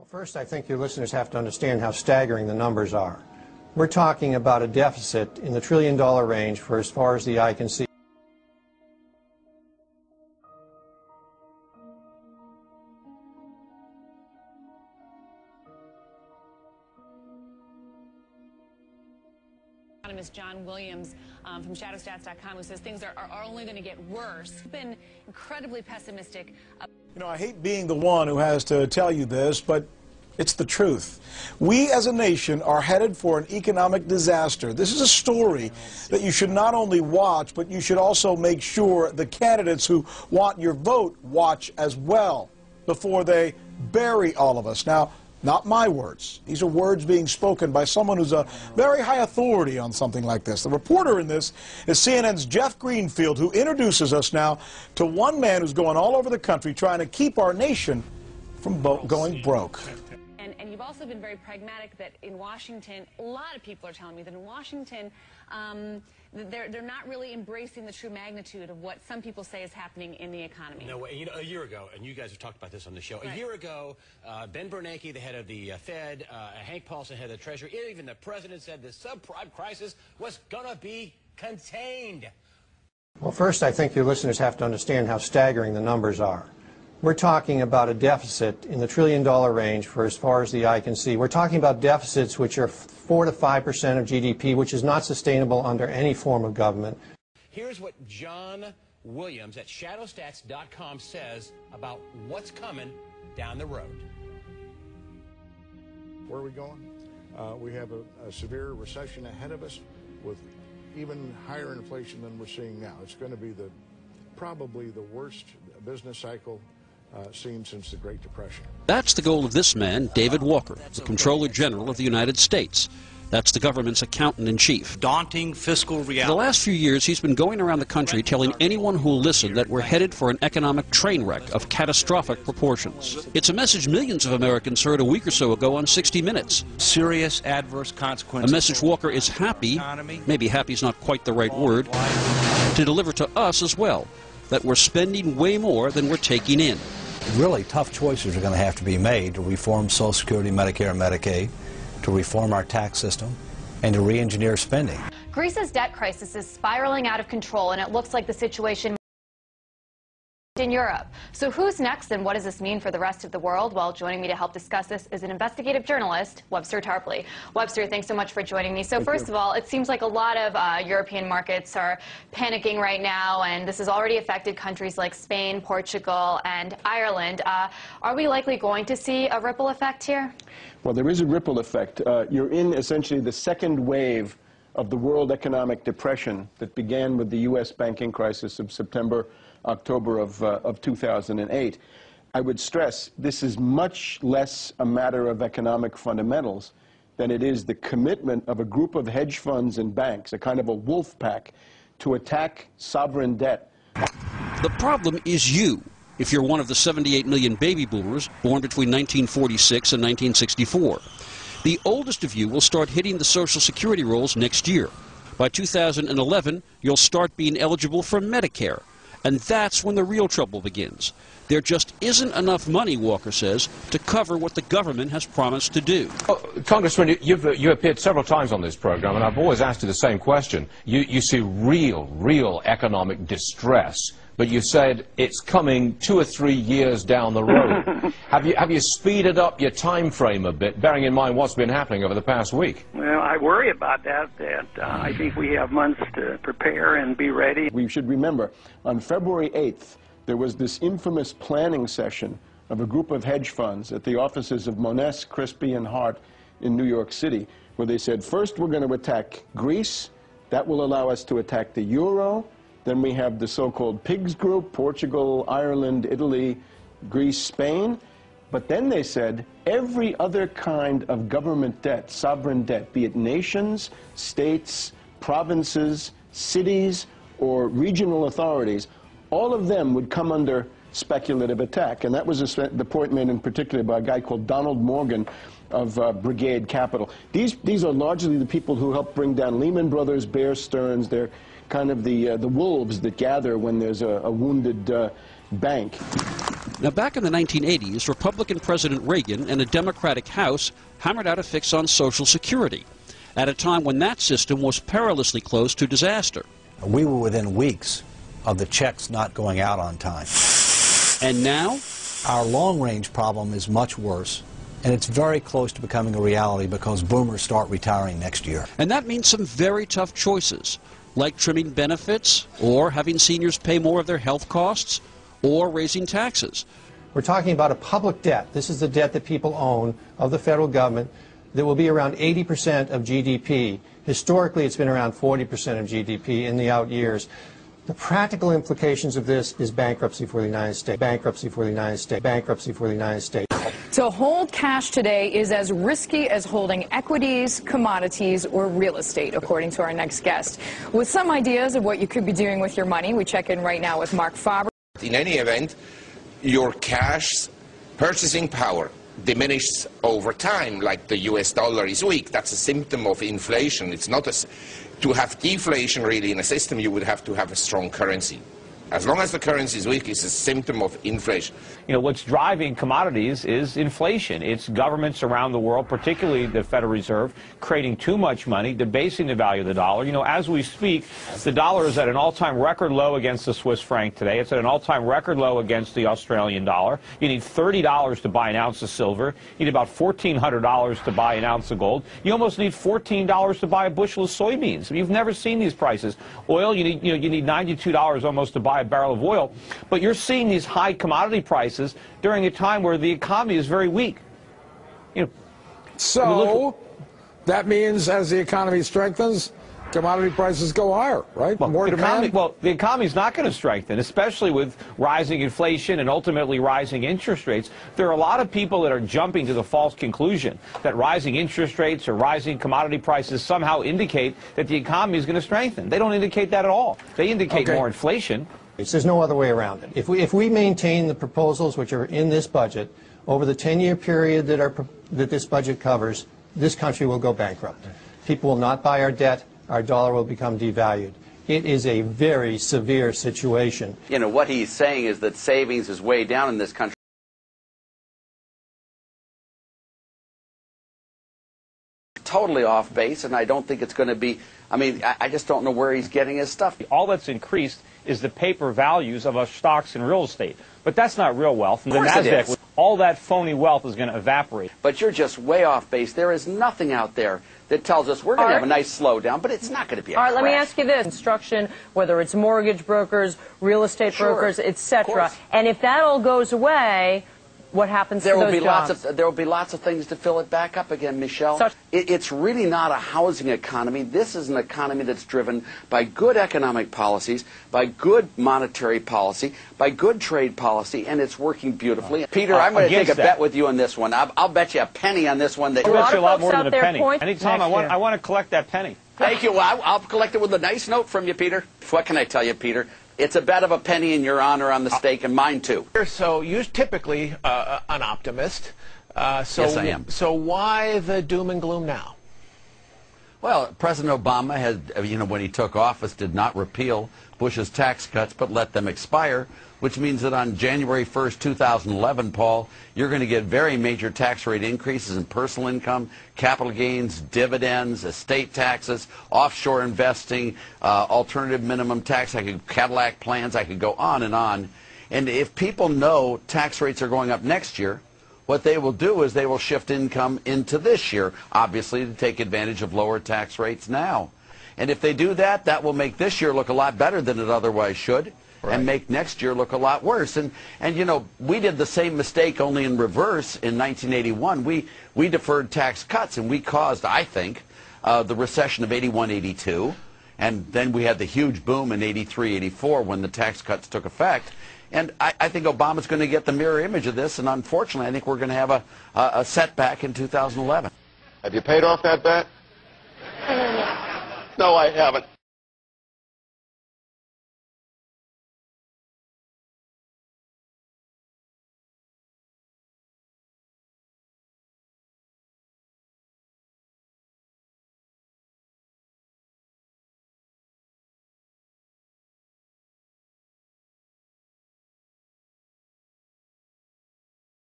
First, I think your listeners have to understand how staggering the numbers are. We're talking about a deficit in the trillion-dollar range for as far as the eye can see. Economist John Williams from shadowstats.com, who says things are only going to get worse. He's been incredibly pessimistic. You know, I hate being the one who has to tell you this, but it's the truth. We as a nation are headed for an economic disaster. This is a story that you should not only watch, but you should also make sure the candidates who want your vote watch as well before they bury all of us. Now, not my words. These are words being spoken by someone who's a very high authority on something like this. The reporter in this is CNN's Jeff Greenfield, who introduces us now to one man who's going all over the country trying to keep our nation from going broke. And you've also been very pragmatic that in Washington, a lot of people are telling me that in Washington, they're not really embracing the true magnitude of what some people say is happening in the economy. No, you know, a year ago, and you guys have talked about this on the show, right. A year ago, Ben Bernanke, the head of the Fed, Hank Paulson, head of the Treasury, even the president said the subprime crisis was going to be contained. Well, first, I think your listeners have to understand how staggering the numbers are. We're talking about a deficit in the trillion-dollar range for as far as the eye can see. We're talking about deficits which are 4 to 5% of GDP, which is not sustainable under any form of government. Here's what John Williams at shadowstats.com says about what's coming down the road. Where are we going? We have a severe recession ahead of us with even higher inflation than we're seeing now. It's going to be probably the worst business cycle seen since the Great Depression. That's the goal of this man, David Walker, the Comptroller General of the United States. That's the government's accountant-in-chief. Daunting fiscal reality. For the last few years, he's been going around the country telling anyone who will listen that we're headed for an economic train wreck of catastrophic proportions. It's a message millions of Americans heard a week or so ago on 60 Minutes. Serious adverse consequences. A message Walker is happy, maybe happy's not quite the right word, to deliver to us as well, that we're spending way more than we're taking in. Really tough choices are going to have to be made to reform Social Security, Medicare, and Medicaid, to reform our tax system, and to re-engineer spending. Greece's debt crisis is spiraling out of control, and it looks like the situation in Europe. So who's next, and what does this mean for the rest of the world? Well, joining me to help discuss this is an investigative journalist, Webster Tarpley. Webster, thanks so much for joining me. So first of all, it seems like a lot of European markets are panicking right now, and this has already affected countries like Spain, Portugal, and Ireland. Are we likely going to see a ripple effect here? Well, there is a ripple effect. You're in essentially the second wave of the world economic depression that began with the U.S. banking crisis of October of 2008. I would stress this is much less a matter of economic fundamentals than it is the commitment of a group of hedge funds and banks, a kind of a wolf pack, to attack sovereign debt. The problem is you, if you're one of the 78 million baby boomers born between 1946 and 1964. The oldest of you will start hitting the Social Security rolls next year. By 2011, you'll start being eligible for Medicare. And that's when the real trouble begins. There just isn't enough money, Walker says, to cover what the government has promised to do. Congressman, you've appeared several times on this program, and I've always asked you the same question. You see real economic distress, but you said it's coming 2 or 3 years down the road. Have you speeded up your time frame a bit, bearing in mind what's been happening over the past week? Well, I worry about that I think we have months to prepare and be ready. We should remember, on February 8th, there was this infamous planning session of a group of hedge funds at the offices of Moness, Crispy, and Hart in New York City, where they said, first we're going to attack Greece. That will allow us to attack the euro. Then we have the so-called PIGS group, Portugal, Ireland, Italy, Greece, Spain. But then they said every other kind of government debt, sovereign debt, be it nations, states, provinces, cities, or regional authorities, all of them would come under speculative attack. And that was the point made in particular by a guy called Donald Morgan of Brigade Capital. These are largely the people who helped bring down Lehman Brothers, Bear Stearns. They're kind of the wolves that gather when there's a wounded bank. Now, back in the 1980s, Republican President Reagan and a Democratic House hammered out a fix on Social Security at a time when that system was perilously close to disaster. We were within weeks of the checks not going out on time. And now? Our long-range problem is much worse, and it's very close to becoming a reality because boomers start retiring next year. And that means some very tough choices, like trimming benefits, or having seniors pay more of their health costs, or raising taxes. We're talking about a public debt. This is the debt that people own of the federal government that will be around 80% of GDP. Historically, it's been around 40% of GDP in the out years. The practical implications of this is bankruptcy for the United States, bankruptcy for the United States, bankruptcy for the United States. To hold cash today is as risky as holding equities, commodities, or real estate, according to our next guest. With some ideas of what you could be doing with your money, we check in right now with Mark Faber. In any event, your cash purchasing power diminishes over time, like the US dollar is weak. That's a symptom of inflation. It's not to have deflation really in a system, you would have to have a strong currency. As long as the currency is weak, it's a symptom of inflation. You know, what's driving commodities is inflation. It's governments around the world, particularly the Federal Reserve, creating too much money, debasing the value of the dollar. You know, as we speak, the dollar is at an all-time record low against the Swiss franc today. It's at an all-time record low against the Australian dollar. You need $30 to buy an ounce of silver. You need about $1,400 to buy an ounce of gold. You almost need $14 to buy a bushel of soybeans. You've never seen these prices. Oil, you need $92 almost to buy a barrel of oil, but you're seeing these high commodity prices during a time where the economy is very weak. You know, so that means as the economy strengthens, commodity prices go higher, right? Well, more demand. The economy is not going to strengthen, especially with rising inflation and ultimately rising interest rates. There are a lot of people that are jumping to the false conclusion that rising interest rates or rising commodity prices somehow indicate that the economy is going to strengthen. They don't indicate that at all. They indicate more inflation. There's no other way around it. If we maintain the proposals which are in this budget over the 10-year period that this budget covers, this country will go bankrupt. People will not buy our debt. Our dollar will become devalued. It is a very severe situation. You know, what he's saying is that savings is way down in this country. Totally off base, and I don't think it's going to be, I mean, I just don't know where he's getting his stuff. All that's increased is the paper values of our stocks and real estate. But that's not real wealth. Of course it is. All that phony wealth is going to evaporate. But you're just way off base. There is nothing out there that tells us we're going to have a nice slowdown, but it's not going to be a crash. All right, let me ask you this. Construction, whether it's mortgage brokers, real estate brokers, etc. And if that all goes away, what happens to those jobs? There will be lots of things to fill it back up again, Michelle. It's really not a housing economy. This is an economy that's driven by good economic policies, by good monetary policy, by good trade policy, and it's working beautifully. Peter, I'm going to take a bet with you on this one. I'll bet you a penny on this one. That I'll bet you a lot more than a penny. Anytime I want to collect that penny. Thank you. Well, I'll collect it with a nice note from you, Peter. What can I tell you, Peter? It's a bet of a penny in your honor on the stake, and mine too. So you're typically an optimist. Yes, I am. So why the doom and gloom now? Well, President Obama had, when he took office, did not repeal Bush's tax cuts, but let them expire, which means that on January 1st, 2011, Paul, you're going to get very major tax rate increases in personal income, capital gains, dividends, estate taxes, offshore investing, alternative minimum tax, Cadillac plans, I could go on. And if people know tax rates are going up next year, what they will do is they will shift income into this year, obviously, to take advantage of lower tax rates now. And if they do that, that will make this year look a lot better than it otherwise should. Right. And make next year look a lot worse. And we did the same mistake only in reverse in 1981. We deferred tax cuts, and we caused, I think, the recession of 81, 82. And then we had the huge boom in 83, 84 when the tax cuts took effect. And I think Obama's going to get the mirror image of this, and unfortunately, I think we're going to have a setback in 2011. Have you paid off that bet? No, I haven't.